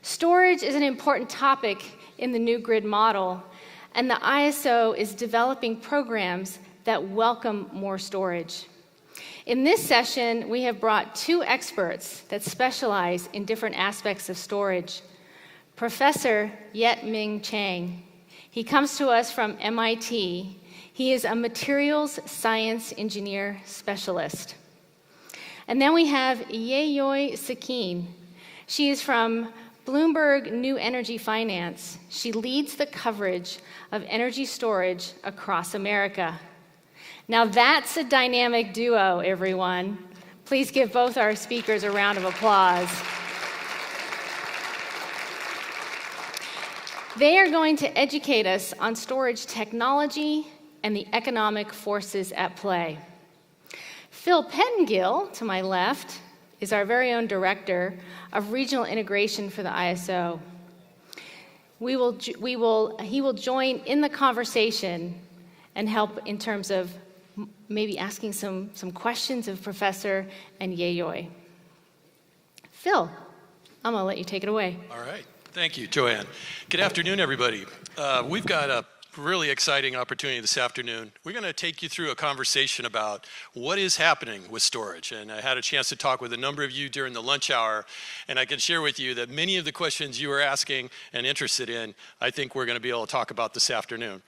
Storage is an important topic in the new grid model, and the ISO is developing programs that welcome more storage. In this session, we have brought two experts that specialize in different aspects of storage. Professor Yet-Ming Chiang. He comes to us from MIT. He is a materials science engineer specialist. And then we have Yayoi Sekine. She is from Bloomberg New Energy Finance. She leads the coverage of energy storage across America. Now that's a dynamic duo, everyone. Please give both our speakers a round of applause. They are going to educate us on storage technology and the economic forces at play. Phil Pettingill, to my left, is our very own Director of Regional Integration for the ISO. He will join in the conversation and help in terms of maybe asking some questions of Professor and Yayoi. Phil, I'm going to let you take it away. All right. Thank you, Joanne. Good afternoon, everybody. We've got a really exciting opportunity this afternoon. We're going to take you through a conversation about what is happening with storage. And I had a chance to talk with a number of you during the lunch hour, and I can share with you that many of the questions you were asking and interested in, I think we're going to be able to talk about this afternoon.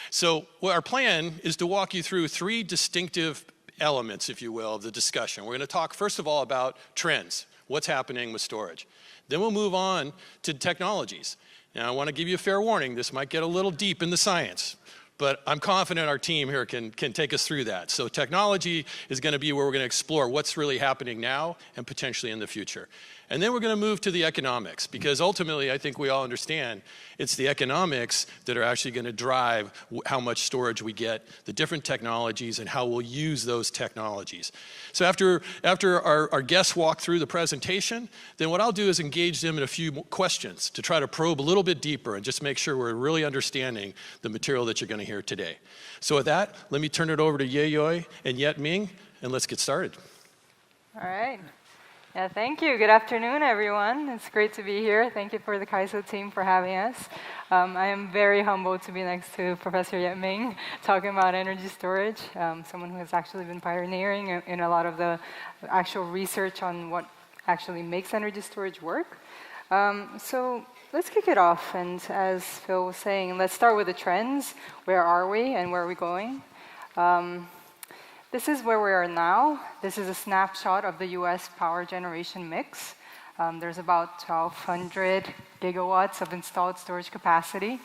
So our plan is to walk you through three distinctive elements, if you will, of the discussion. We're going to talk, first of all, about trends, what's happening with storage. Then we'll move on to technologies. Now, I want to give you a fair warning. This might get a little deep in the science, but I'm confident our team here can take us through that. So technology is going to be where we're going to explore what's really happening now and potentially in the future. And then we're going to move to the economics, because ultimately, I think we all understand it's the economics that are actually going to drive how much storage we get, the different technologies, and how we'll use those technologies. So after our guests walk through the presentation, then what I'll do is engage them in a few questions to try to probe a little bit deeper and just make sure we're really understanding the material that you're going to hear today. So with that, let me turn it over to Yayoi and Yet-Ming, and let's get started. All right. Yeah, thank you. Good afternoon, everyone. It's great to be here. Thank you for the Kyocera team for having us. I am very humbled to be next to Professor Yet-Ming talking about energy storage, someone who has actually been pioneering in a lot of the actual research on what actually makes energy storage work. So let's kick it off. And as Phil was saying, let's start with the trends. Where are we and where are we going? This is where we are now. This is a snapshot of the US power generation mix. There's about 1,200 gigawatts of installed storage capacity.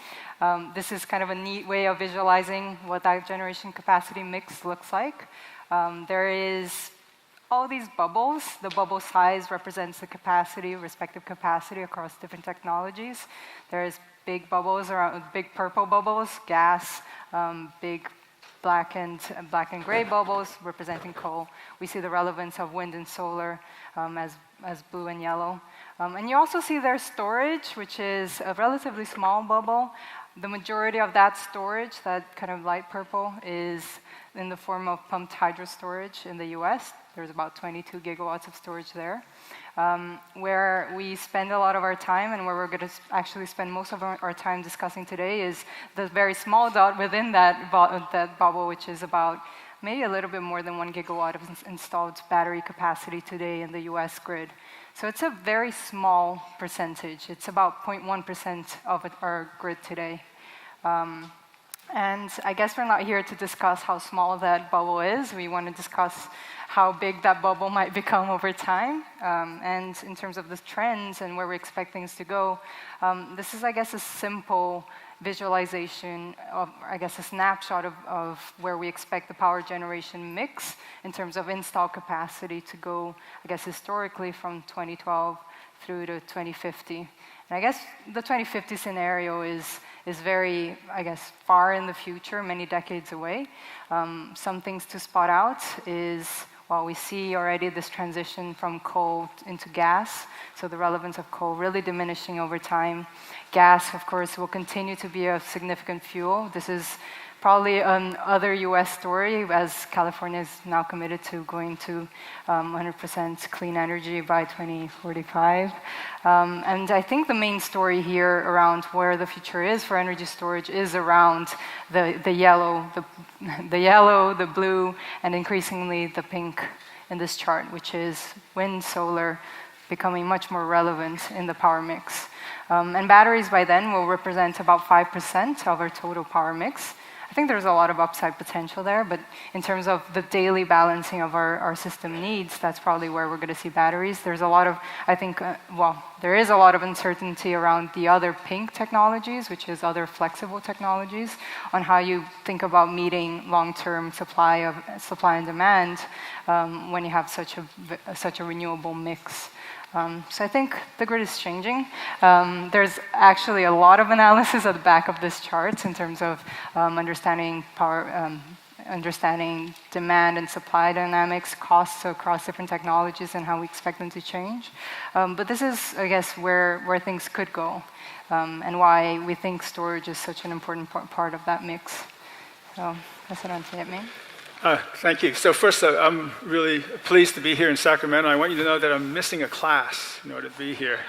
This is kind of a neat way of visualizing what that generation capacity mix looks like. There is all these bubbles. The bubble size represents the capacity, respective capacity across different technologies. There's big bubbles around, big purple bubbles, gas, big black and gray bubbles representing coal. We see the relevance of wind and solar as blue and yellow. And you also see their storage, which is a relatively small bubble. The majority of that storage, that kind of light purple, is in the form of pumped hydro storage in the US. There's about 22 gigawatts of storage there. Where we spend a lot of our time and where we're going to actually spend most of our time discussing today is the very small dot within that bubble, which is about maybe a little bit more than 1 gigawatt of installed battery capacity today in the US grid. So it's a very small percentage. It's about 0.1% of our grid today. And I guess we're not here to discuss how small that bubble is. We want to discuss how big that bubble might become over time. And in terms of the trends and where we expect things to go, this is, I guess, a simple visualization of, I guess, a snapshot of where we expect the power generation mix in terms of install capacity to go, I guess, historically from 2012 through to 2050. And I guess the 2050 scenario is very, I guess, far in the future, many decades away. Some things to spot out is, well, we see already this transition from coal into gas, so the relevance of coal really diminishing over time. Gas, of course, will continue to be a significant fuel. This is probably another US story, as California is now committed to going to 100% clean energy by 2045. And I think the main story here around where the future is for energy storage is around the yellow, the blue, and increasingly the pink in this chart, which is wind, solar, becoming much more relevant in the power mix. And batteries by then will represent about 5% of our total power mix. I think there's a lot of upside potential there, but in terms of the daily balancing of our system needs, that's probably where we're going to see batteries. There's a lot of, I think, there is a lot of uncertainty around the other pink technologies, which is other flexible technologies, on how you think about meeting long-term supply and demand when you have such a renewable mix. So I think the grid is changing. There's actually a lot of analysis at the back of this chart in terms of understanding power, understanding demand and supply dynamics, costs across different technologies, and how we expect them to change. But this is, I guess, where things could go, and why we think storage is such an important part of that mix. So that's it on Yet-Ming. Thank you. So first, I'm really pleased to be here in Sacramento. I want you to know that I'm missing a class in order to be here.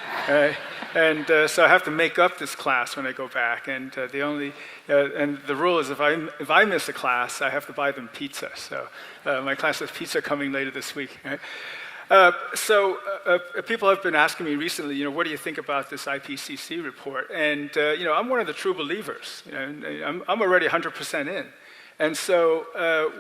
And so I have to make up this class when I go back. And the rule is if I miss a class, I have to buy them pizza. So my class has pizza coming later this week. Right? People have been asking me recently, what do you think about this IPCC report? And I'm one of the true believers. I'm already 100% in. And so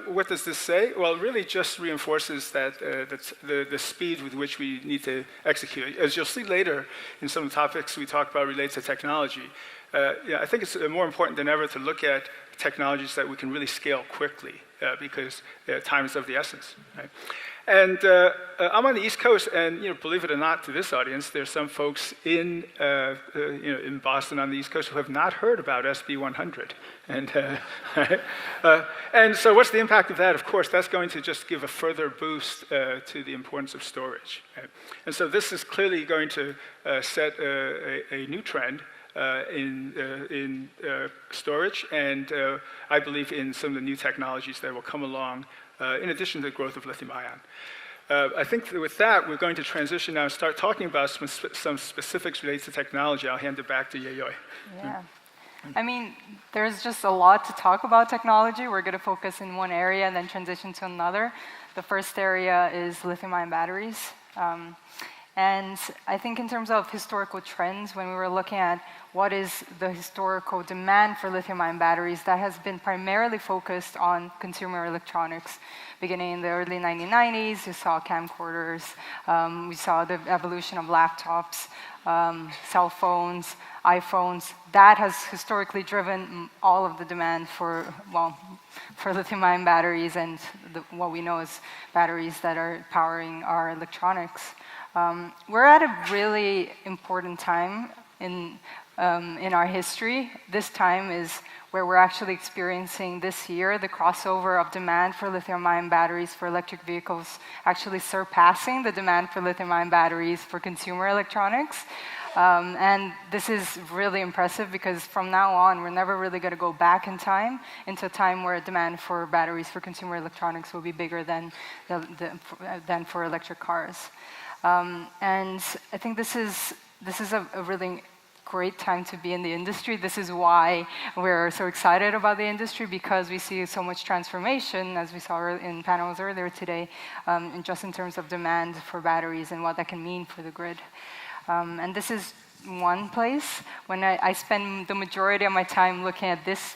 what does this say? Well, it really just reinforces that the speed with which we need to execute. As you'll see later in some of the topics we talk about related to technology, I think it's more important than ever to look at technologies that we can really scale quickly because time is of the essence. Right? And I'm on the East Coast, and believe it or not, to this audience, there's some folks in Boston on the East Coast who have not heard about SB 100. And so, what's the impact of that? Of course, that's going to just give a further boost to the importance of storage. Right? And so, this is clearly going to set a new trend in storage, and I believe in some of the new technologies that will come along. In addition to the growth of lithium-ion. I think that with that, we're going to transition now and start talking about some specifics related to technology. I'll hand it back to Yayoi. Yeah. I mean, there's just a lot to talk about technology. We're going to focus in one area and then transition to another. The first area is lithium-ion batteries. And I think in terms of historical trends, when we were looking at what is the historical demand for lithium-ion batteries, that has been primarily focused on consumer electronics. Beginning in the early 1990s, you saw camcorders, we saw the evolution of laptops, cell phones, iPhones. That has historically driven all of the demand for lithium-ion batteries and what we know as batteries that are powering our electronics. We're at a really important time in our history. This time is where we're actually experiencing this year the crossover of demand for lithium-ion batteries for electric vehicles actually surpassing the demand for lithium-ion batteries for consumer electronics. And this is really impressive because from now on, we're never really going to go back in time into a time where demand for batteries for consumer electronics will be bigger than for electric cars. And I think this is a really great time to be in the industry. This is why we're so excited about the industry, because we see so much transformation, as we saw in panels earlier today, just in terms of demand for batteries and what that can mean for the grid. And this is one place. When I spend the majority of my time looking at this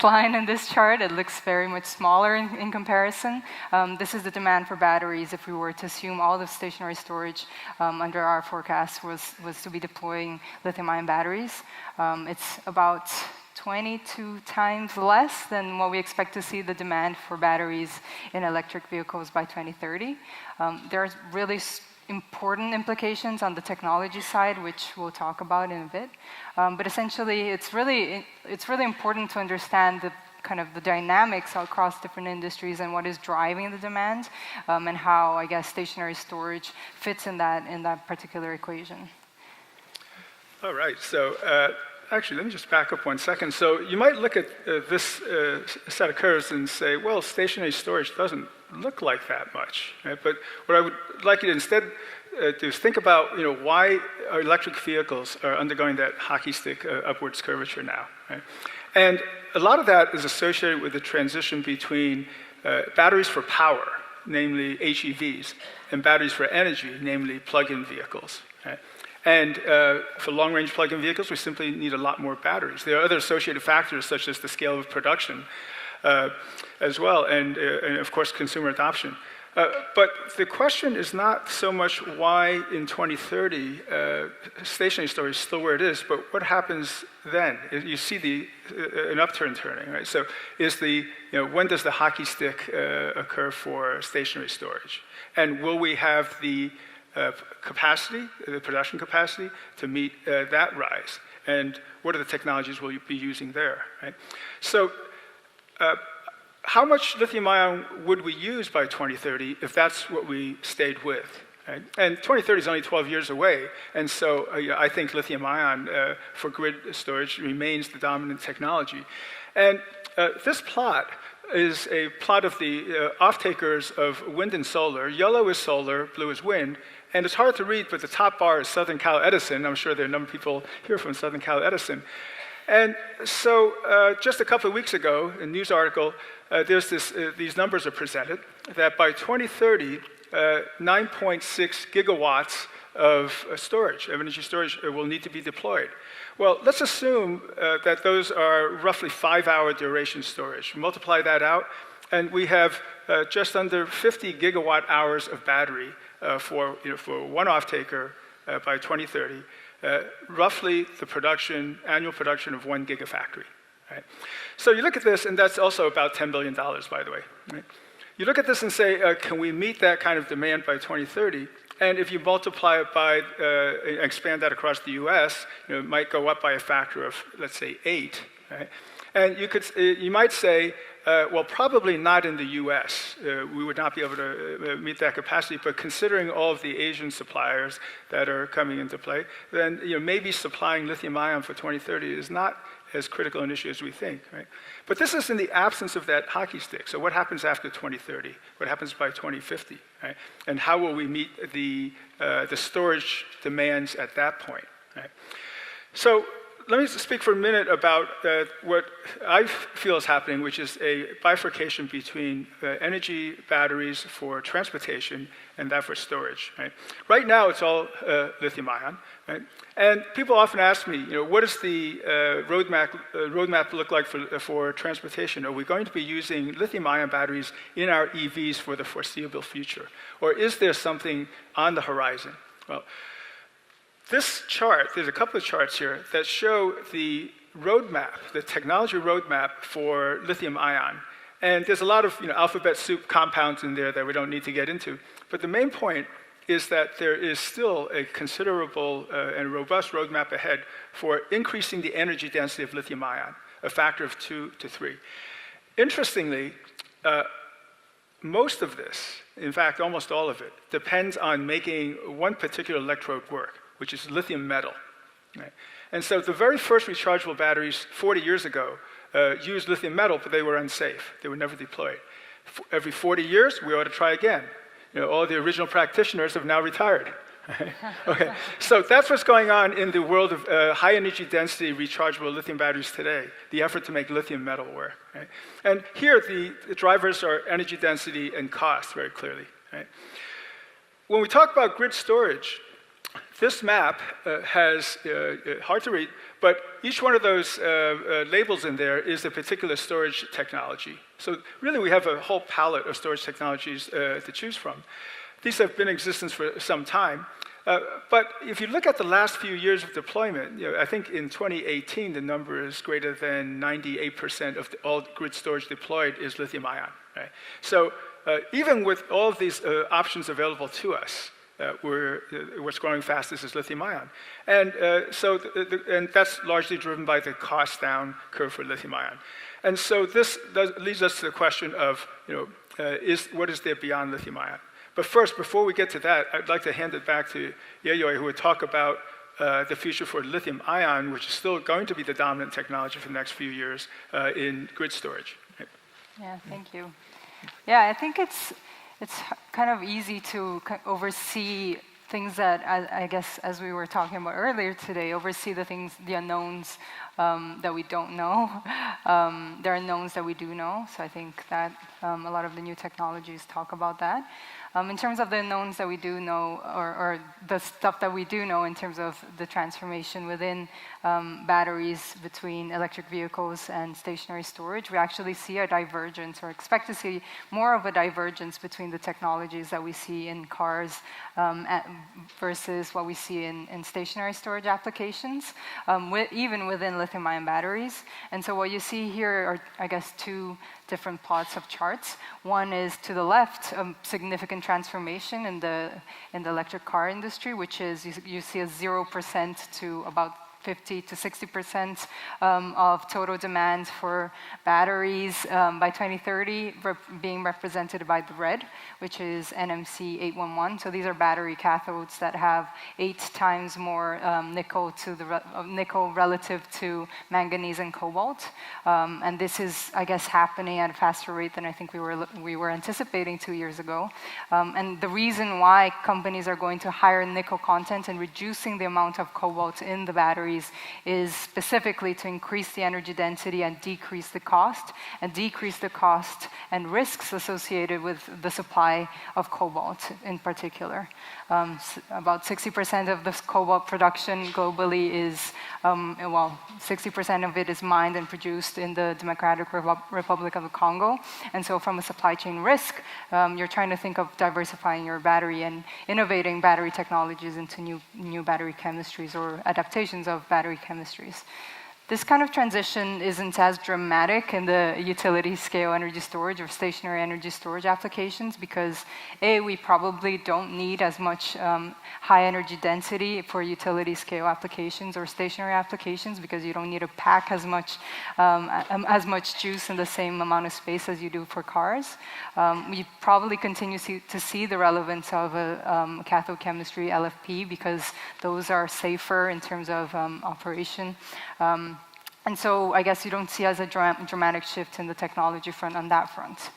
line in this chart, it looks very much smaller in comparison. This is the demand for batteries if we were to assume all the stationary storage under our forecast was to be deploying lithium-ion batteries. It's about 22 times less than what we expect to see the demand for batteries in electric vehicles by 2030. There's really important implications on the technology side, which we'll talk about in a bit. But essentially, it's really important to understand the dynamics across different industries and what is driving the demand, and how, I guess, stationary storage fits in that particular equation. All right. So actually, let me just back up 1 second. So you might look at this set of curves and say, well, stationary storage doesn't look like that much. Right? But what I would like you to instead do is think about why our electric vehicles are undergoing that hockey stick upwards curvature now. Right? And a lot of that is associated with the transition between batteries for power, namely HEVs, and batteries for energy, namely plug-in vehicles. Right? And for long-range plug-in vehicles, we simply need a lot more batteries. There are other associated factors, such as the scale of production as well, and of course, consumer adoption. But the question is not so much why in 2030 stationary storage is still where it is, but what happens then? You see an upturn turning, right? So when does the hockey stick occur for stationary storage? And will we have the capacity, the production capacity, to meet that rise? And what are the technologies we'll be using there? Right? So how much lithium-ion would we use by 2030 if that's what we stayed with? Right? And 2030 is only 12 years away, and so I think lithium-ion for grid storage remains the dominant technology. And this plot is a plot of the off-takers of wind and solar. Yellow is solar, blue is wind. And it's hard to read, but the top bar is Southern Cal Edison. I'm sure there are a number of people here from Southern Cal Edison. And so just a couple of weeks ago, in a news article, these numbers are presented, that by 2030, 9.6 gigawatts of storage, of energy storage, will need to be deployed. Well, let's assume that those are roughly 5-hour duration storage. Multiply that out, and we have just under 50 gigawatt hours of battery for one off-taker by 2030, roughly the annual production of 1 gigafactory. Right? So you look at this, and that's also about $10 billion, by the way. Right? You look at this and say, can we meet that kind of demand by 2030? And if you multiply it by, expand that across the US, it might go up by a factor of, let's say, 8. Right? And you might say, well, probably not in the US. We would not be able to meet that capacity, but considering all of the Asian suppliers that are coming into play, then maybe supplying lithium-ion for 2030 is not as critical an issue as we think, right? But this is in the absence of that hockey stick. So what happens after 2030? What happens by 2050, right? And how will we meet the storage demands at that point, right? So let me speak for a minute about what I feel is happening, which is a bifurcation between energy batteries for transportation and that for storage. Right now, it's all lithium-ion. Right? And people often ask me, what does the roadmap look like for transportation? Are we going to be using lithium-ion batteries in our EVs for the foreseeable future? Or is there something on the horizon? Well, this chart, there's a couple of charts here that show the roadmap, the technology roadmap for lithium-ion. And there's a lot of alphabet soup compounds in there that we don't need to get into. But the main point is that there is still a considerable and robust roadmap ahead for increasing the energy density of lithium-ion, a factor of 2 to 3. Interestingly, most of this, in fact, almost all of it, depends on making one particular electrode work, which is lithium metal. Right? And so the very first rechargeable batteries 40 years ago used lithium metal, but they were unsafe. They were never deployed. Every 40 years, we ought to try again. All the original practitioners have now retired. Okay, so that's what's going on in the world of high energy density rechargeable lithium batteries today, the effort to make lithium metal work. Right? And here, the drivers are energy density and cost, very clearly. Right? When we talk about grid storage, this map has, hard to read, but each one of those labels in there is a particular storage technology. So really we have a whole palette of storage technologies to choose from. These have been in existence for some time. But if you look at the last few years of deployment, I think in 2018 the number is greater than 98% of all grid storage deployed is lithium-ion. Right? So even with all of these options available to us, what's growing fastest is lithium-ion. And and that's largely driven by the cost down curve for lithium-ion. And so this leads us to the question of, what is there beyond lithium-ion? But first, before we get to that, I'd like to hand it back to Yayoi, who would talk about the future for lithium ion, which is still going to be the dominant technology for the next few years in grid storage. Right? Yeah, thank you. Yeah, I think it's kind of easy to oversee things that, I guess, as we were talking about earlier today, oversee the unknowns that we don't know. There are knowns that we do know, so I think that a lot of the new technologies talk about that. In terms of the unknowns that we do know, or the stuff that we do know in terms of the transformation within batteries between electric vehicles and stationary storage, we actually see a divergence, or expect to see more of a divergence between the technologies that we see in cars versus what we see in stationary storage applications, even within lithium-ion batteries. And so what you see here are, I guess, two different plots of charts. One is to the left, a significant transformation in the electric car industry, which is you see a 0% to about 50 to 60% of total demand for batteries by 2030 being represented by the red, which is NMC 811. So these are battery cathodes that have 8 times more nickel relative to manganese and cobalt. And this is, I guess, happening at a faster rate than I think we were anticipating 2 years ago. And the reason why companies are going to higher nickel content and reducing the amount of cobalt in the batteries is specifically to increase the energy density and decrease the cost and risks associated with the supply of cobalt in particular. About 60% of this cobalt production globally is, 60% of it is mined and produced in the Democratic Republic of the Congo. And so from a supply chain risk, you're trying to think of diversifying your battery and innovating battery technologies into new battery chemistries or adaptations of battery chemistries. This kind of transition isn't as dramatic in the utility scale energy storage or stationary energy storage applications because A, we probably don't need as much high energy density for utility scale applications or stationary applications because you don't need to pack as much juice in the same amount of space as you do for cars. We probably continue to see the relevance of a cathode chemistry LFP because those are safer in terms of operation. And so I guess you don't see as a dramatic shift in the technology front on that front,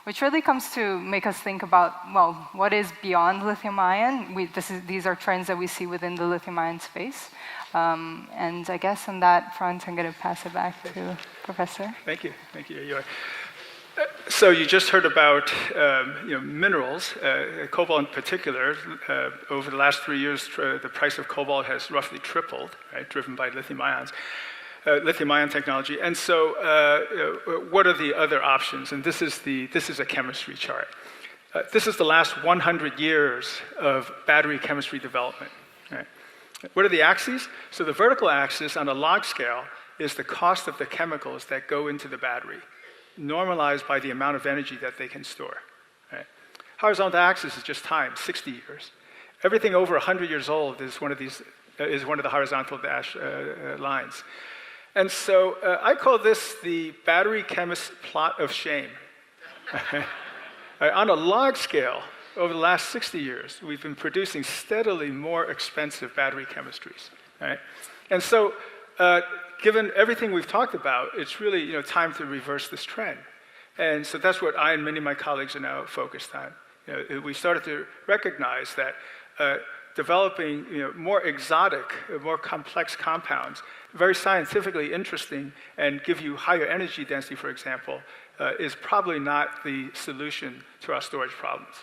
which really comes to make us think about, well, what is beyond lithium-ion? These are trends that we see within the lithium-ion space. And I guess on that front, I'm going to pass it back to Professor. Thank you, Yayoi. So you just heard about minerals, cobalt in particular. Over the last 3 years, the price of cobalt has roughly tripled, right, driven by lithium-ion technology. And so what are the other options? And this is a chemistry chart. This is the last 100 years of battery chemistry development. Right? What are the axes? So the vertical axis on a log scale is the cost of the chemicals that go into the battery, normalized by the amount of energy that they can store. Right? Horizontal axis is just time, 60 years. Everything over 100 years old is one of the horizontal lines. And so I call this the battery chemist plot of shame. On a log scale, over the last 60 years, we've been producing steadily more expensive battery chemistries. Right? And so given everything we've talked about, it's really time to reverse this trend. And so that's what I and many of my colleagues are now focused on. We started to recognize that developing more exotic, more complex compounds, very scientifically interesting, and give you higher energy density, for example, is probably not the solution to our storage problems.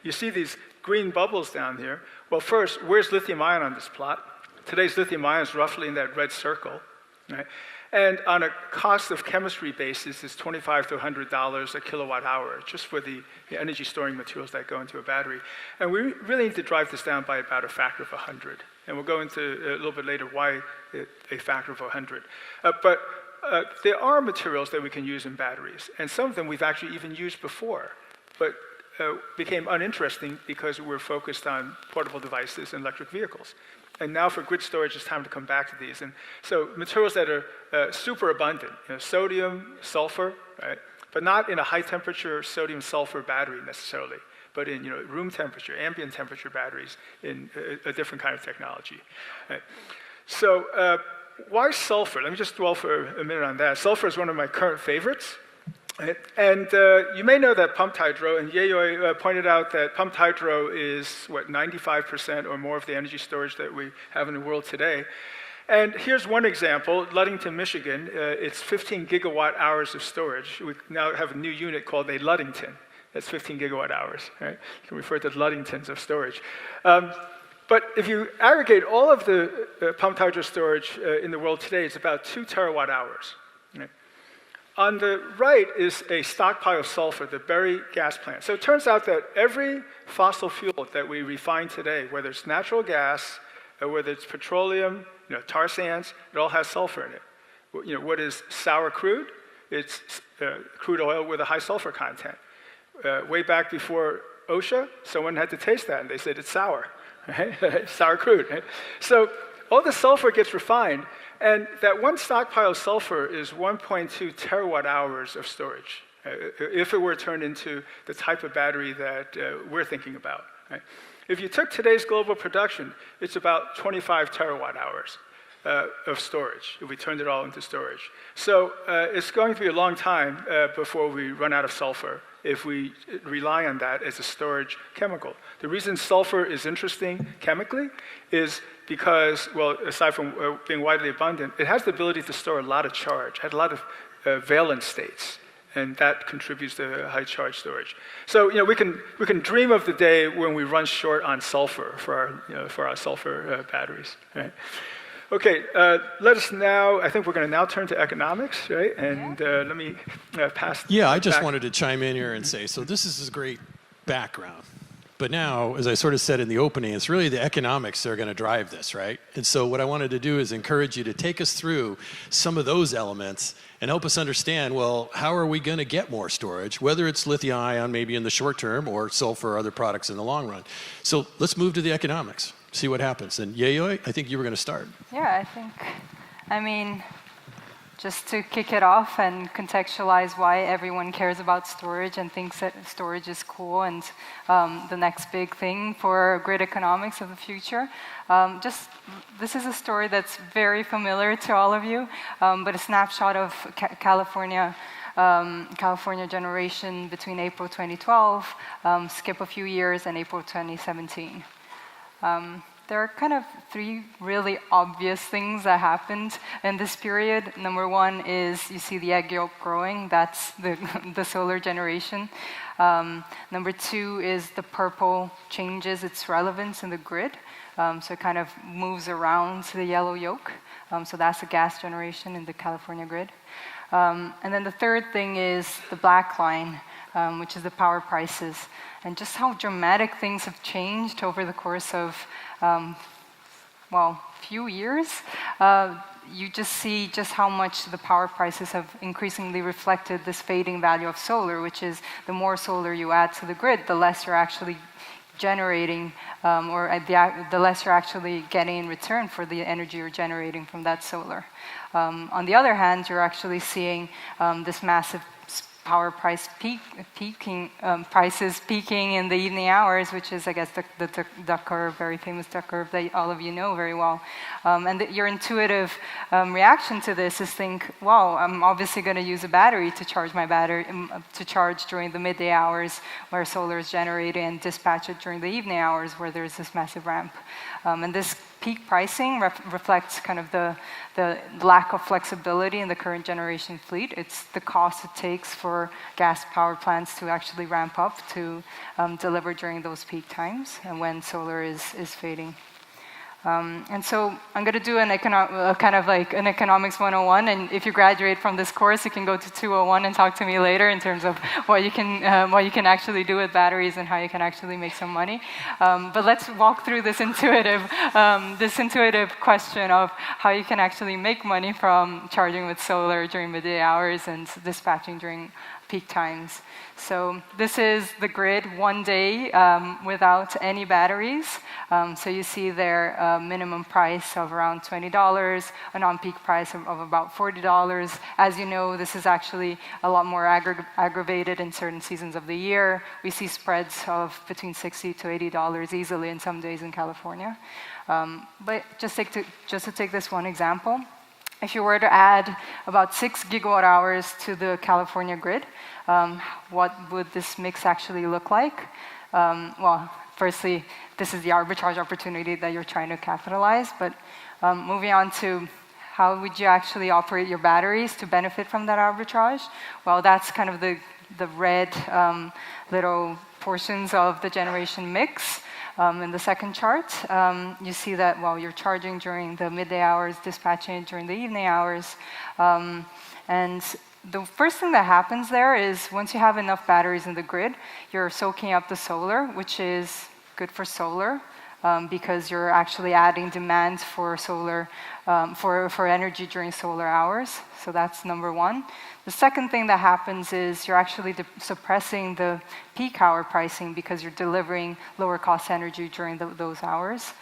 You see these green bubbles down here. Well, first, where's lithium-ion on this plot? Today's lithium-ion is roughly in that red circle. Right? And on a cost of chemistry basis, it's $25 to $100 a kilowatt hour, just for the energy storing materials that go into a battery. And we really need to drive this down by about a factor of 100. And we'll go into a little bit later why a factor of 100. But there are materials that we can use in batteries, and some of them we've actually even used before, but became uninteresting because we're focused on portable devices and electric vehicles. And now for grid storage, it's time to come back to these. And so materials that are super abundant, sodium, sulfur, right? But not in a high temperature sodium sulfur battery necessarily, but in room temperature, ambient temperature batteries in a different kind of technology. Right? So why sulfur? Let me just dwell for a minute on that. Sulfur is one of my current favorites. Right? And you may know that pumped hydro, and Yayoi pointed out that pumped hydro is, 95% or more of the energy storage that we have in the world today. And here's one example, Ludington, Michigan. It's 15 gigawatt hours of storage. We now have a new unit called a Ludington. That's 15 gigawatt hours. Right? You can refer to Ludingtons of storage. But if you aggregate all of the pumped hydro storage in the world today, it's about 2 terawatt hours. Right? On the right is a stockpile of sulfur, the Berry gas plant. So it turns out that every fossil fuel that we refine today, whether it's natural gas, or whether it's petroleum, tar sands, it all has sulfur in it. What is sour crude? It's crude oil with a high sulfur content. Way back before OSHA, someone had to taste that, and they said it's sour. Right? Sour crude. Right? So all the sulfur gets refined, and that one stockpile of sulfur is 1.2 terawatt hours of storage, if it were turned into the type of battery that we're thinking about. Right? If you took today's global production, it's about 25 terawatt hours of storage, if we turned it all into storage. So it's going to be a long time before we run out of sulfur if we rely on that as a storage chemical. The reason sulfur is interesting chemically is because, well, aside from being widely abundant, it has the ability to store a lot of charge, has a lot of valence states, and that contributes to high charge storage. So we can dream of the day when we run short on sulfur for our sulfur batteries. Right? Okay, let us now, I think we're going to now turn to economics, right? And let me pass. Yeah, I just wanted to chime in here and say, so this is a great background. But now, as I sort of said in the opening, it's really the economics that are going to drive this, right? And so what I wanted to do is encourage you to take us through some of those elements and help us understand, well, how are we going to get more storage, whether it's lithium-ion maybe in the short term or sulfur or other products in the long run. So let's move to the economics, see what happens. And Yayoi, I think you were going to start. Yeah, just to kick it off and contextualize why everyone cares about storage and thinks that storage is cool and the next big thing for grid economics of the future. This is a story that's very familiar to all of you, but a snapshot of California generation between April 2012, skip a few years, and April 2017. There are kind of three really obvious things that happened in this period. Number one is you see the egg yolk growing. That's the solar generation. Number two is the purple changes its relevance in the grid. So it kind of moves around to the yellow yolk. So that's the gas generation in the California grid. And then the third thing is the black line, which is the power prices. And just how dramatic things have changed over the course of few years. You just see just how much the power prices have increasingly reflected this fading value of solar, which is the more solar you add to the grid, the less you're actually generating, the less you're actually getting in return for the energy you're generating from that solar. On the other hand, you're actually seeing this massive power prices peaking in the evening hours, which is, I guess, the duck curve, very famous duck curve that all of you know very well. And your intuitive reaction to this is think, well, I'm obviously going to use a battery to charge my battery, to charge during the midday hours where solar is generated and dispatch it during the evening hours where there's this massive ramp. And this peak pricing reflects kind of the lack of flexibility in the current generation fleet. It's the cost it takes for gas power plants to actually ramp up to deliver during those peak times and when solar is fading. And so I'm going to do an economics 101, and if you graduate from this course, you can go to 201 and talk to me later in terms of what you can actually do with batteries and how you can actually make some money. But let's walk through this intuitive question of how you can actually make money from charging with solar during midday hours and dispatching during peak times. So this is the grid one day without any batteries. So you see there minimum price of around $20, a non-peak price of about $40. As you know, this is actually a lot more aggravated in certain seasons of the year. We see spreads of between $60 to $80 easily in some days in California. But just to take this one example, if you were to add about 6 gigawatt hours to the California grid, what would this mix actually look like? Well, firstly, this is the arbitrage opportunity that you're trying to capitalize. But moving on to how would you actually operate your batteries to benefit from that arbitrage? Well, that's kind of the red little portions of the generation mix. In the second chart, you see that while you're charging during the midday hours, dispatching during the evening hours. And the first thing that happens there is once you have enough batteries in the grid, you're soaking up the solar, which is good for solar because you're actually adding demand for solar, for energy during solar hours. So that's number one. The second thing that happens is you're actually suppressing the peak hour pricing because you're delivering lower cost energy during those hours.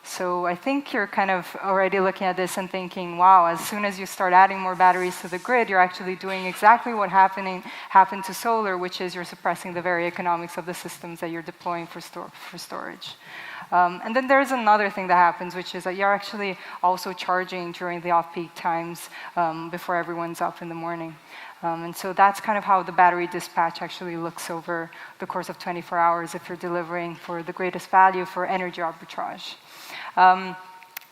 So I think you're kind of already looking at this and thinking, wow, as soon as you start adding more batteries to the grid, you're actually doing exactly what happened to solar, which is you're suppressing the very economics of the systems that you're deploying for storage. And then there's another thing that happens, which is that you're actually also charging during the off-peak times before everyone's up in the morning. And so that's kind of how the battery dispatch actually looks over the course of 24 hours if you're delivering for the greatest value for energy arbitrage.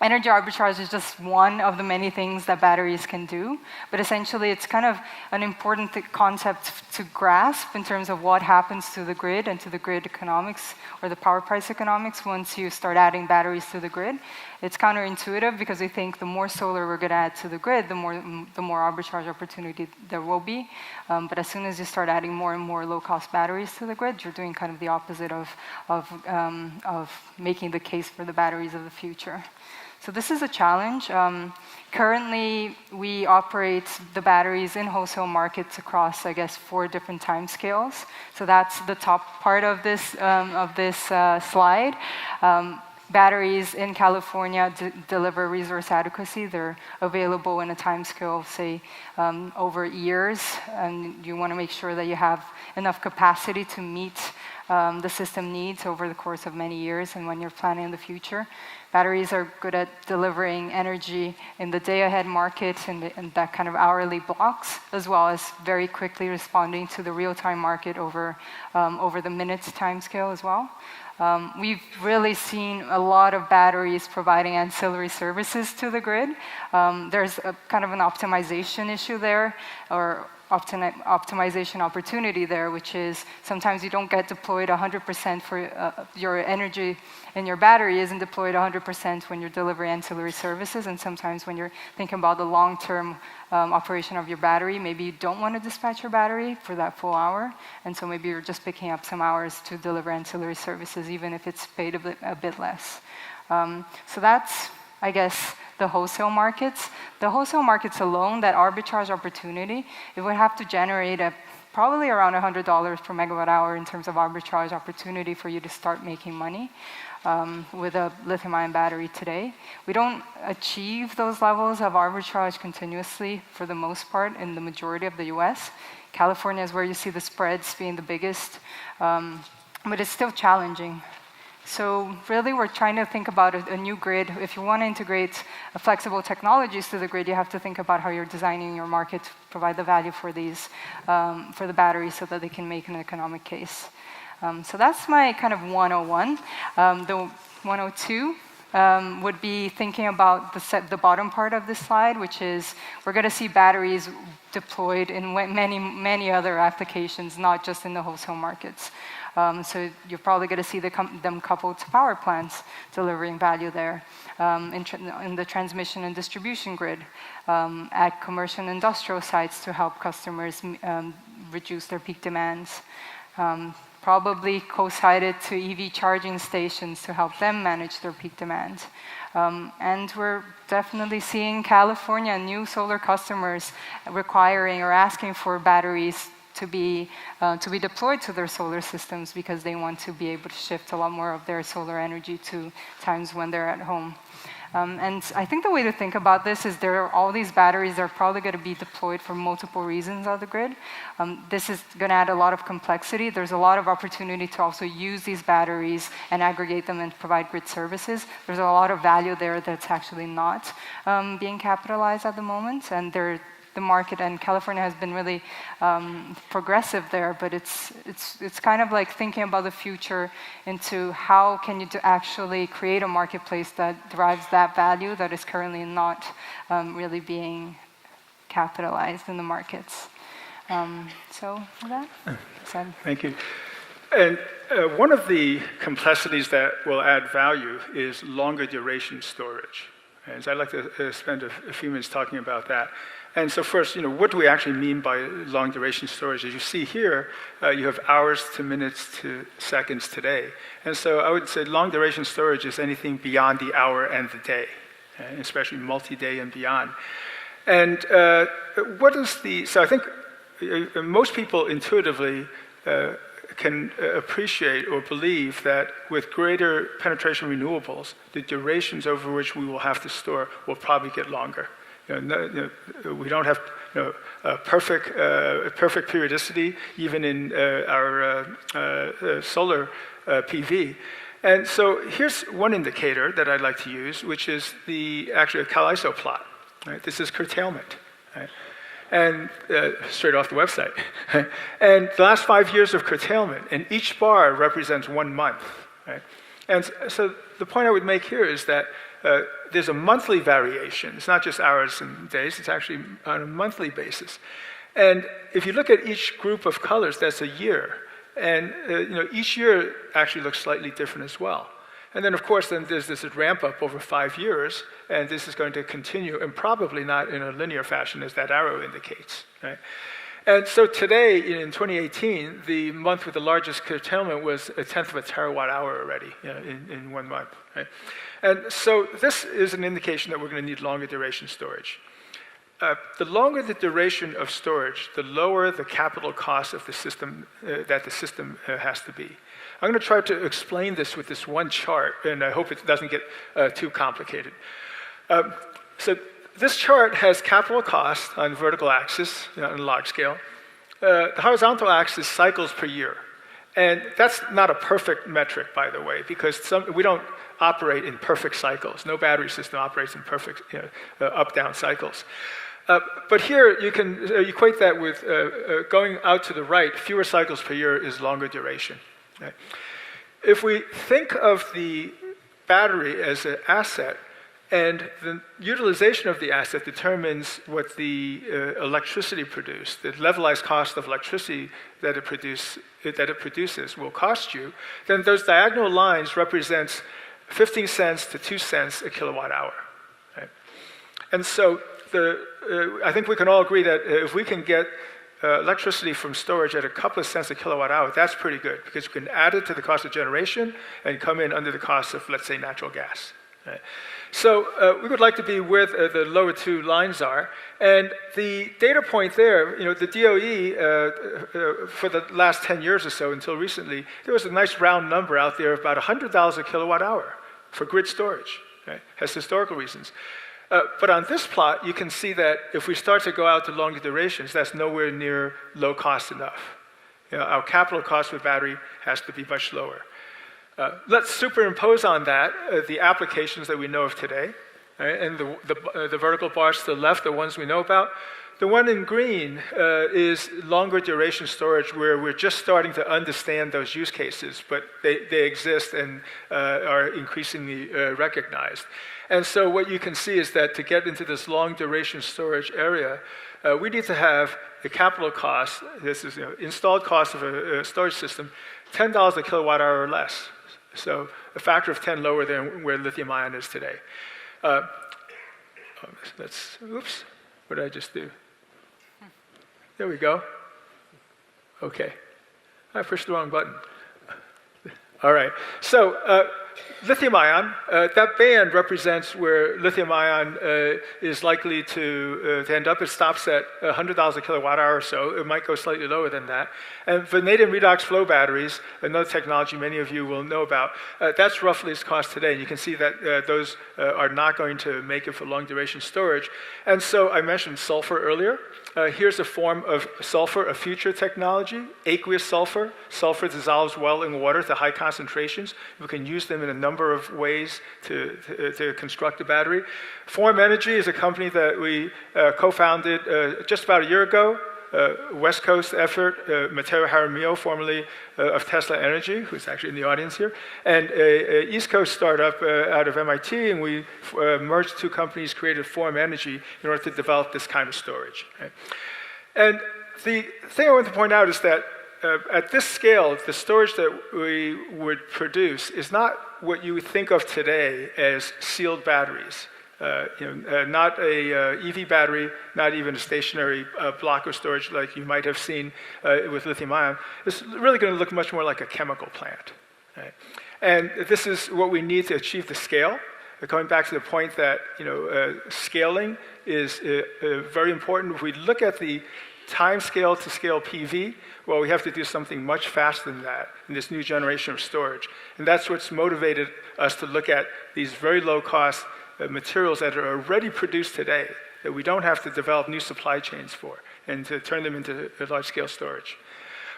Energy arbitrage is just one of the many things that batteries can do, but essentially it's kind of an important concept to grasp in terms of what happens to the grid and to the grid economics or the power price economics once you start adding batteries to the grid. It's counterintuitive because we think the more solar we're going to add to the grid, the more arbitrage opportunity there will be. But as soon as you start adding more and more low-cost batteries to the grid, you're doing kind of the opposite of making the case for the batteries of the future. So this is a challenge. Currently, we operate the batteries in wholesale markets across, I guess, 4 different time scales. So that's the top part of this slide. Batteries in California deliver resource adequacy. They're available in a time scale of, say, over years, and you want to make sure that you have enough capacity to meet the system needs over the course of many years and when you're planning the future. Batteries are good at delivering energy in the day-ahead market and that kind of hourly blocks, as well as very quickly responding to the real-time market over the minutes time scale as well. We've really seen a lot of batteries providing ancillary services to the grid. There's a kind of an optimization issue there, or optimization opportunity there, which is sometimes you don't get deployed 100% for your energy in your battery isn't deployed 100% when you're delivering ancillary services, and sometimes when you're thinking about the long-term operation of your battery, maybe you don't want to dispatch your battery for that full hour, and so maybe you're just picking up some hours to deliver ancillary services, even if it's paid a bit less. So that's, I guess, the wholesale markets. The wholesale markets alone, that arbitrage opportunity, it would have to generate probably around $100 per megawatt hour in terms of arbitrage opportunity for you to start making money with a lithium-ion battery today. We don't achieve those levels of arbitrage continuously for the most part in the majority of the US. California is where you see the spreads being the biggest, but it's still challenging. So really, we're trying to think about a new grid. If you want to integrate flexible technologies to the grid, you have to think about how you're designing your market to provide the value for these, for the batteries so that they can make an economic case. So that's my kind of 101. The 102 would be thinking about the bottom part of this slide, which is we're going to see batteries deployed in many other applications, not just in the wholesale markets. So you're probably going to see them coupled to power plants delivering value there in the transmission and distribution grid, at commercial and industrial sites to help customers reduce their peak demands. probably co-sited to EV charging stations to help them manage their peak demand. And we're definitely seeing California, new solar customers requiring or asking for batteries to be deployed to their solar systems because they want to be able to shift a lot more of their solar energy to times when they're at home. And I think the way to think about this is there are all these batteries that are probably going to be deployed for multiple reasons on the grid. This is going to add a lot of complexity. There's a lot of opportunity to also use these batteries and aggregate them and provide grid services. There's a lot of value there that's actually not being capitalized at the moment. And the market and California has been really progressive there, but it's kind of like thinking about the future into how can you actually create a marketplace that derives that value that is currently not really being capitalized in the markets. So with that, Thank you. And one of the complexities that will add value is longer duration storage. And so I'd like to spend a few minutes talking about that. And so first, what do we actually mean by long duration storage? As you see here, you have hours to minutes to seconds today. And so I would say long duration storage is anything beyond the hour and the day, especially multi-day and beyond. And so I think most people intuitively can appreciate or believe that with greater penetration renewables, the durations over which we will have to store will probably get longer. We don't have perfect periodicity even in our solar PV. And so here's one indicator that I'd like to use, which is actually a CalISO plot. Right? This is curtailment. Right? And straight off the website. And the last 5 years of curtailment, and each bar represents 1 month. Right? And so the point I would make here is that there's a monthly variation. It's not just hours and days, it's actually on a monthly basis. And if you look at each group of colors, that's a year. And each year actually looks slightly different as well. And then, of course, there's this ramp up over 5 years, and this is going to continue, and probably not in a linear fashion, as that arrow indicates. Right? And so today, in 2018, the month with the largest curtailment was 1/10 of a terawatt hour already in 1 month. Right? And so this is an indication that we're going to need longer duration storage. The longer the duration of storage, the lower the capital cost of the system that the system has to be. I'm going to try to explain this with this one chart, and I hope it doesn't get too complicated. So this chart has capital cost on the vertical axis, on a log scale. The horizontal axis cycles per year. And that's not a perfect metric, by the way, because we don't operate in perfect cycles. No battery system operates in perfect up-down cycles. But here you can equate that with going out to the right, fewer cycles per year is longer duration. Right? If we think of the battery as an asset, and the utilization of the asset determines what the electricity produced, the levelized cost of electricity that it produces will cost you, then those diagonal lines represents 15 cents to 2 cents a kilowatt hour. Right? And so I think we can all agree that if we can get electricity from storage at a couple of cents a kilowatt hour, that's pretty good, because you can add it to the cost of generation and come in under the cost of, let's say, natural gas. Right? So we would like to be where the lower two lines are. And the data point there, the DOE, for the last 10 years or so until recently, there was a nice round number out there of about $100 a kilowatt hour for grid storage. Right? Has historical reasons. But on this plot, you can see that if we start to go out to longer durations, that's nowhere near low cost enough. Our capital cost for battery has to be much lower. Let's superimpose on that the applications that we know of today. Right? And the vertical bars to the left, the ones we know about. The one in green is longer duration storage, where we're just starting to understand those use cases, but they exist and are increasingly recognized. And so what you can see is that to get into this long duration storage area, we need to have the capital cost, this is installed cost of a storage system, $10 a kilowatt hour or less. So a factor of 10 lower than where lithium ion is today. Oops, what did I just do? There we go. Okay. I pushed the wrong button. All right. So lithium ion, that band represents where lithium ion is likely to end up. It stops at 100,000 kilowatt hour or so. It might go slightly lower than that. And vanadium redox flow batteries, another technology many of you will know about, that's roughly its cost today. And you can see that those are not going to make it for long duration storage. And so I mentioned sulfur earlier. Here's a form of sulfur, a future technology, aqueous sulfur. Sulfur dissolves well in water to high concentrations. We can use them in a number of ways to construct a battery. Form Energy is a company that we co-founded just about a year ago. West Coast effort, Matteo Jaramillo, formerly of Tesla Energy, who's actually in the audience here, and a East Coast startup out of MIT, and we merged two companies, created Form Energy in order to develop this kind of storage. Right? And the thing I want to point out is that at this scale, the storage that we would produce is not what you would think of today as sealed batteries. Not a EV battery, not even a stationary block of storage like you might have seen with lithium ion. It's really going to look much more like a chemical plant. Right? And this is what we need to achieve the scale. Going back to the point that scaling is very important. If we look at the time scale to scale PV, well, we have to do something much faster than that in this new generation of storage. And that's what's motivated us to look at these very low cost materials that are already produced today that we don't have to develop new supply chains for and to turn them into large-scale storage.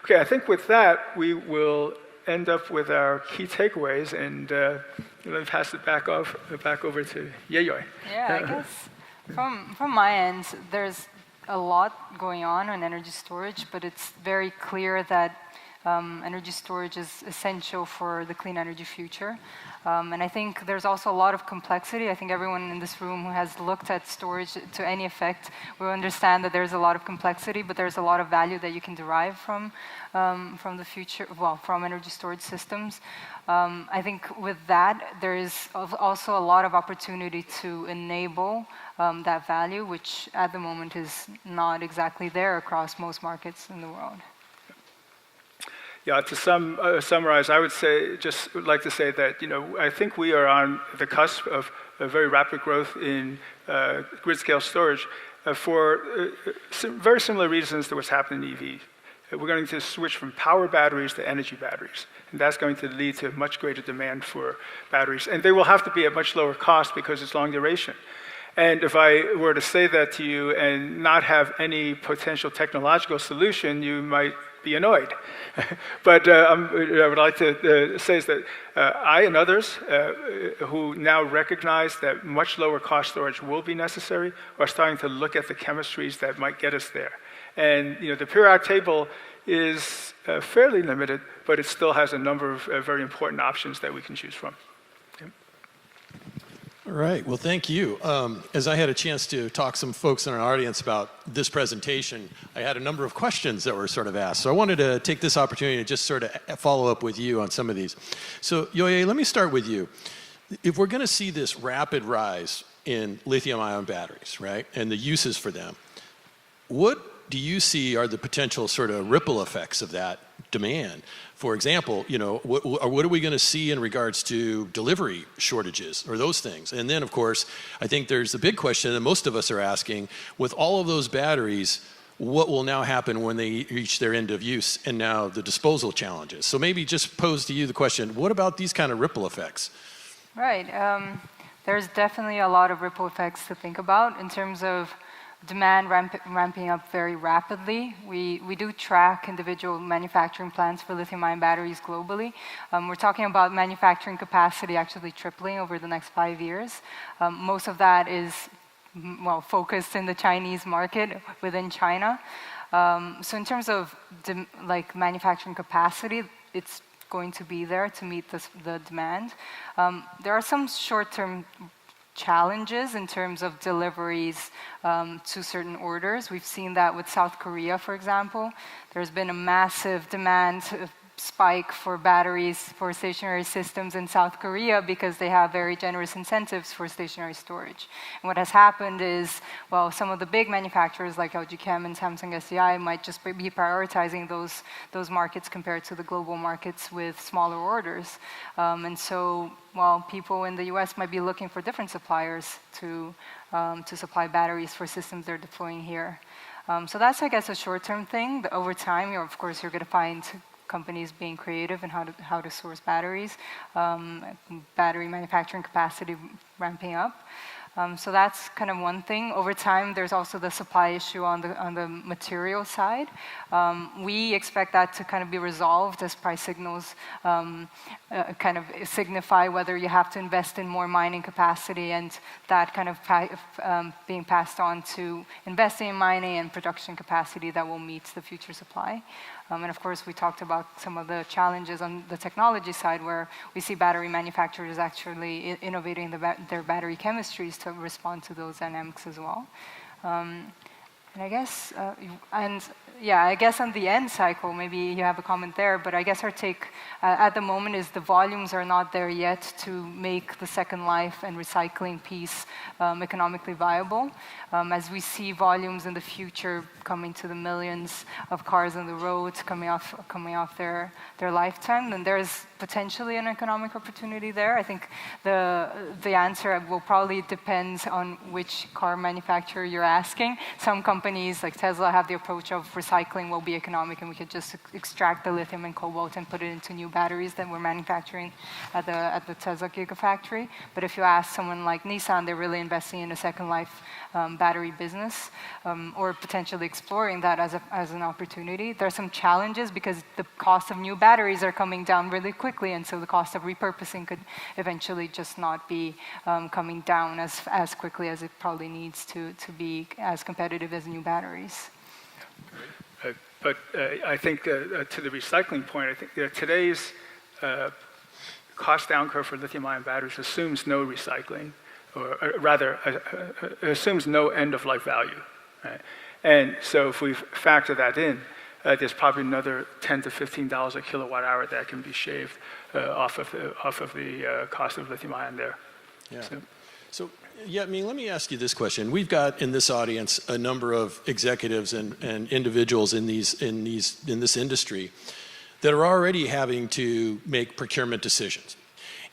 Okay, I think with that, we will end up with our key takeaways, and let me pass it back over to Yayoi. Yeah, I guess from my end, there's a lot going on energy storage, but it's very clear that energy storage is essential for the clean energy future. And I think there's also a lot of complexity. I think everyone in this room who has looked at storage to any effect will understand that there's a lot of complexity, but there's a lot of value that you can derive from the future, from energy storage systems. I think with that, there is also a lot of opportunity to enable that value, which at the moment is not exactly there across most markets in the world. Yeah, to summarize, I would like to say that I think we are on the cusp of a very rapid growth in grid-scale storage for very similar reasons to what's happening in EVs. We're going to switch from power batteries to energy batteries, and that's going to lead to much greater demand for batteries. And they will have to be at much lower cost because it's long duration. And if I were to say that to you and not have any potential technological solution, you might be annoyed. But I would like to say is that I and others who now recognize that much lower cost storage will be necessary are starting to look at the chemistries that might get us there. And the periodic table is fairly limited, but it still has a number of very important options that we can choose from. All right, well, thank you. As I had a chance to talk to some folks in our audience about this presentation, I had a number of questions that were sort of asked. So I wanted to take this opportunity to just sort of follow up with you on some of these. So Yayoi, let me start with you. If we're going to see this rapid rise in lithium-ion batteries, right, and the uses for them, what do you see are the potential sort of ripple effects of that demand? For example, what are we going to see in regards to delivery shortages or those things? And then, of course, I think there's the big question that most of us are asking, with all of those batteries, what will now happen when they reach their end of use and now the disposal challenges? So maybe just pose to you the question, what about these kind of ripple effects? Right. There's definitely a lot of ripple effects to think about in terms of demand ramping up very rapidly. We do track individual manufacturing plants for lithium-ion batteries globally. We're talking about manufacturing capacity actually tripling over the next 5 years. Most of that is focused in the Chinese market within China. So in terms of manufacturing capacity, it's going to be there to meet the demand. There are some short-term challenges in terms of deliveries to certain orders. We've seen that with South Korea, for example. There's been a massive demand spike for batteries for stationary systems in South Korea because they have very generous incentives for stationary storage. And what has happened is, well, some of the big manufacturers like LG Chem and Samsung SDI might just be prioritizing those markets compared to the global markets with smaller orders. And so, well, people in the US might be looking for different suppliers to supply batteries for systems they're deploying here. So that's, I guess, a short-term thing. Over time, of course, you're going to find companies being creative in how to source batteries, battery manufacturing capacity ramping up. So that's kind of one thing. Over time, there's also the supply issue on the material side. We expect that to kind of be resolved as price signals kind of signify whether you have to invest in more mining capacity, and that kind of being passed on to investing in mining and production capacity that will meet the future supply. And of course, we talked about some of the challenges on the technology side, where we see battery manufacturers actually innovating their battery chemistries to respond to those dynamics as well. And I guess, I guess on the end cycle, maybe you have a comment there, but I guess our take at the moment is the volumes are not there yet to make the second life and recycling piece economically viable. As we see volumes in the future coming to the millions of cars on the road coming off their lifetime, then there's potentially an economic opportunity there. I think the answer will probably depend on which car manufacturer you're asking. Some companies like Tesla have the approach of recycling will be economic, and we could just extract the lithium and cobalt and put it into new batteries that we're manufacturing at the Tesla Gigafactory. But if you ask someone like Nissan, they're really investing in a second life battery business, or potentially exploring that as an opportunity. There are some challenges because the cost of new batteries are coming down really quickly, and so the cost of repurposing could eventually just not be coming down as quickly as it probably needs to be as competitive as new batteries. But I think to the recycling point, I think today's cost down curve for lithium-ion batteries assumes no recycling, or rather assumes no end-of-life value. Right? And so if we factor that in, there's probably another $10 to $15 a kilowatt hour that can be shaved off of the cost of lithium-ion there. Yeah. So Yet-Ming, let me ask you this question. We've got in this audience a number of executives and individuals in this industry that are already having to make procurement decisions.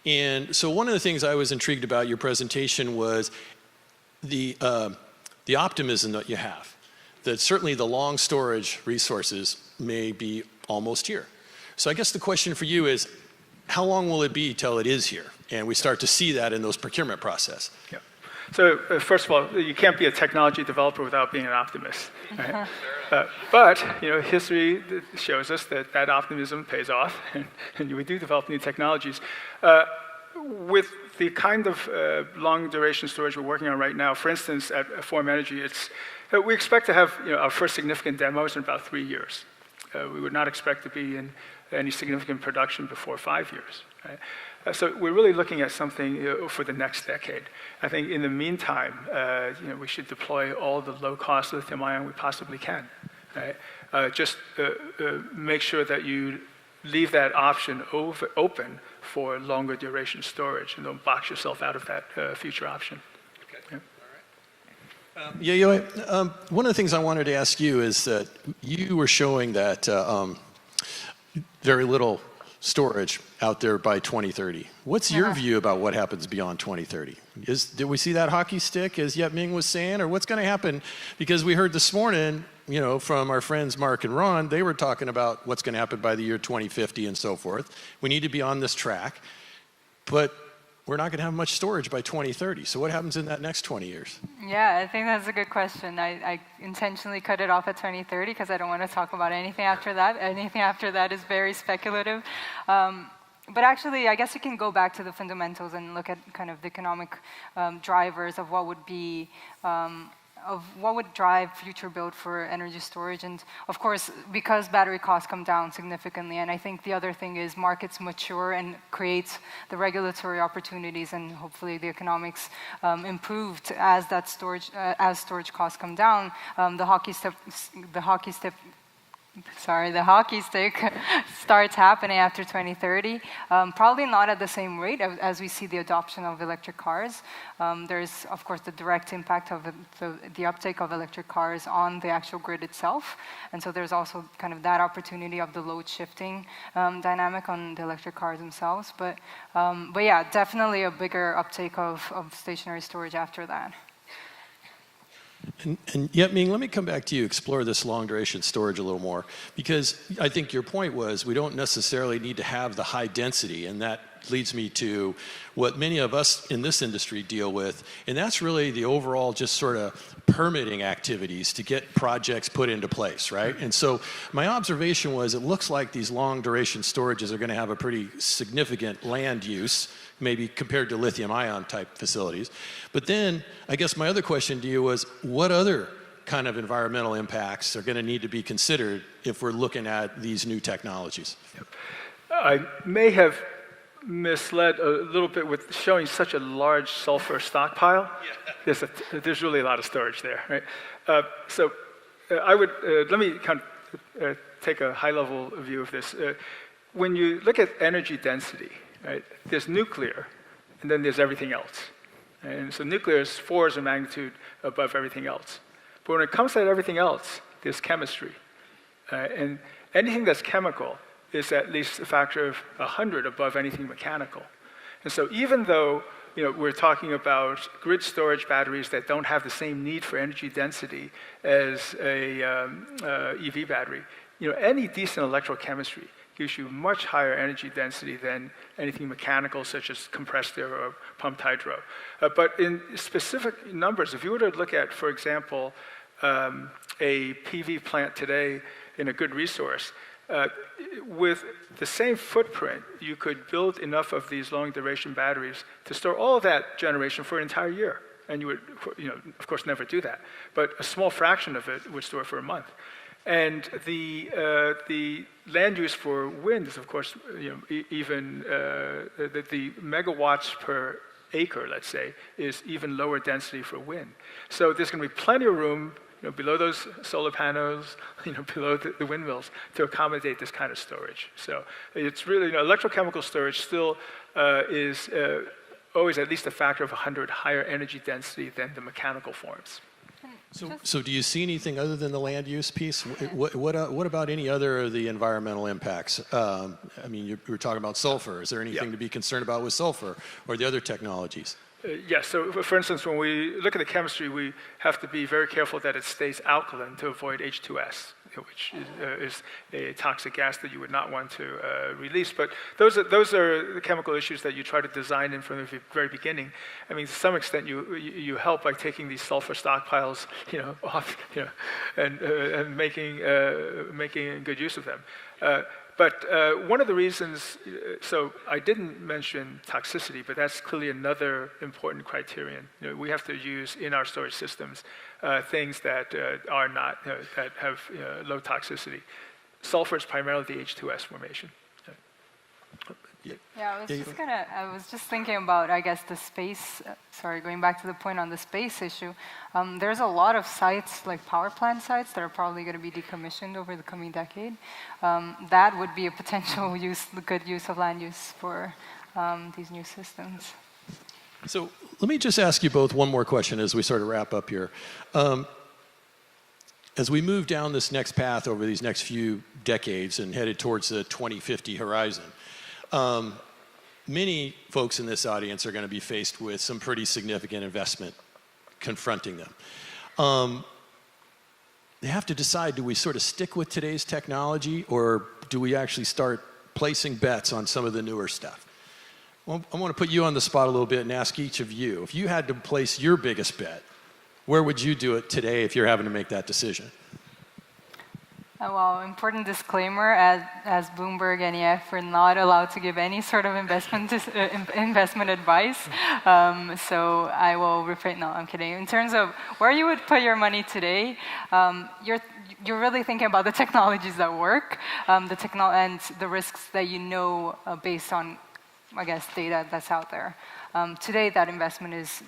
And so one of the things I was intrigued about your presentation was the optimism that you have, that certainly the long storage resources may be almost here. So I guess the question for you is, how long will it be till it is here? And we start to see that in those procurement process. Yeah. So first of all, you can't be a technology developer without being an optimist. Right? But history shows us that optimism pays off, and we do develop new technologies. With the kind of long-duration storage we're working on right now, for instance, at Form Energy, we expect to have our first significant demos in about 3 years. We would not expect to be in any significant production before 5 years. Right? So we're really looking at something for the next decade. I think in the meantime, we should deploy all the low-cost lithium-ion we possibly can. Right? Just make sure that you leave that option open for longer duration storage, and don't box yourself out of that future option. Okay. Yeah. All right. Yayoi, one of the things I wanted to ask you is that you were showing that very little storage out there by 2030. What's your view about what happens beyond 2030? Did we see that hockey stick, as Yet-Ming was saying, or what's going to happen? Because we heard this morning, from our friends Mark and Ron, they were talking about what's going to happen by the year 2050 and so forth. We need to be on this track, but we're not going to have much storage by 2030. So what happens in that next 20 years? Yeah, I think that's a good question. I intentionally cut it off at 2030 because I don't want to talk about anything after that. Anything after that is very speculative. But actually, I guess you can go back to the fundamentals and look at kind of the economic drivers of what would be of what would drive future build for energy storage. And of course, because battery costs come down significantly, and I think the other thing is markets mature and create the regulatory opportunities, and hopefully the economics improved as that storage costs come down. The hockey stick the hockey stick starts happening after 2030. Probably not at the same rate as we see the adoption of electric cars. There's, of course, the direct impact of the uptake of electric cars on the actual grid itself. And so there's also kind of that opportunity of the load shifting dynamic on the electric cars themselves. But yeah, definitely a bigger uptake of stationary storage after that. And Yet-Ming, let me come back to you, explore this long-duration storage a little more, because I think your point was we don't necessarily need to have the high density, and that leads me to what many of us in this industry deal with, and that's really the overall just sort of permitting activities to get projects put into place, right? And so my observation was it looks like these long-duration storages are going to have a pretty significant land use, maybe compared to lithium-ion type facilities. But then, I guess my other question to you was, what other kind of environmental impacts are going to need to be considered if we're looking at these new technologies? I may have misled a little bit with showing such a large sulfur stockpile. There's really a lot of storage there, right? So I would, let me kind of take a high-level view of this. When you look at energy density, right, there's nuclear, and then there's everything else. And so nuclear is 4 orders of magnitude above everything else. But when it comes to everything else, there's chemistry. And anything that's chemical is at least a factor of 100 above anything mechanical. And so even though we're talking about grid storage batteries that don't have the same need for energy density as a EV battery, any decent electrochemistry gives you much higher energy density than anything mechanical, such as compressed air or pumped hydro. But in specific numbers, if you were to look at, for example, a PV plant today in a good resource, with the same footprint, you could build enough of these long-duration batteries to store all that generation for an entire year. And you would, of course, never do that. But a small fraction of it would store for a month. And the land use for wind is, of course, even the megawatts per acre, let's say, is even lower density for wind. So there's going to be plenty of room below those solar panels, below the windmills, to accommodate this kind of storage. So it's really, electrochemical storage still is always at least a factor of 100 higher energy density than the mechanical forms. So do you see anything other than the land use piece? What about any other of the environmental impacts? I mean, you were talking about sulfur. Is there anything to be concerned about with sulfur or the other technologies? Yes. So, for instance, when we look at the chemistry, we have to be very careful that it stays alkaline to avoid H2S, which is a toxic gas that you would not want to release. But those are the chemical issues that you try to design in from the very beginning. I mean, to some extent, you help by taking these sulfur stockpiles, off, and making good use of them. But one of the reasons, so I didn't mention toxicity, but that's clearly another important criterion. We have to use in our storage systems things that are not, that have low toxicity. Sulfur is primarily the H2S formation. Yeah, I was just thinking about, I guess, the space, going back to the point on the space issue. There's a lot of sites, like power plant sites, that are probably going to be decommissioned over the coming decade. That would be a potential good use of land use for these new systems. So let me just ask you both one more question as we sort of wrap up here. As we move down this next path over these next few decades and headed towards the 2050 horizon, many folks in this audience are going to be faced with some pretty significant investment confronting them. They have to decide, do we sort of stick with today's technology, or do we actually start placing bets on some of the newer stuff? Well, I want to put you on the spot a little bit and ask each of you, if you had to place your biggest bet, where would you do it today if you're having to make that decision? Well, important disclaimer, as Bloomberg and EF, we're not allowed to give any sort of investment advice. So I will refrain. No, I'm kidding. In terms of where you would put your money today, you're really thinking about the technologies that work, and the risks that based on, I guess, data that's out there. Today, that investment is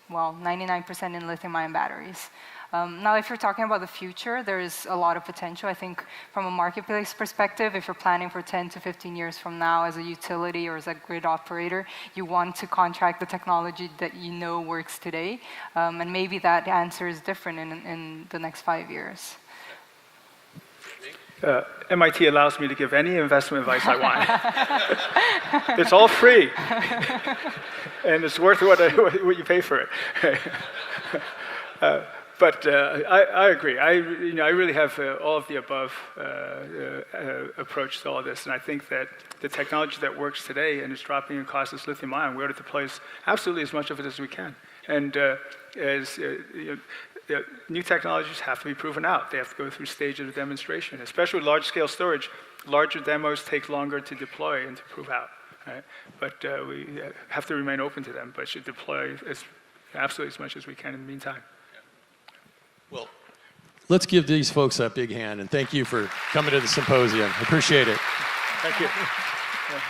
well, 99% in lithium-ion batteries. Now, if you're talking about the future, there is a lot of potential. I think from a marketplace perspective, if you're planning for 10 to 15 years from now as a utility or as a grid operator, you want to contract the technology that you know works today. And maybe that answer is different in the next 5 years. MIT allows me to give any investment advice I want. It's all free. And it's worth what you pay for it. But I agree. I really have all of the above approach to all this, and I think that the technology that works today and is dropping in cost is lithium-ion. We ought to deploy absolutely as much of it as we can. And new technologies have to be proven out. They have to go through stages of demonstration, especially with large-scale storage. Larger demos take longer to deploy and to prove out. Right? But we have to remain open to them, but should deploy absolutely as much as we can in the meantime. Well, let's give these folks a big hand, and thank you for coming to the symposium. Appreciate it. Thank you. Yeah.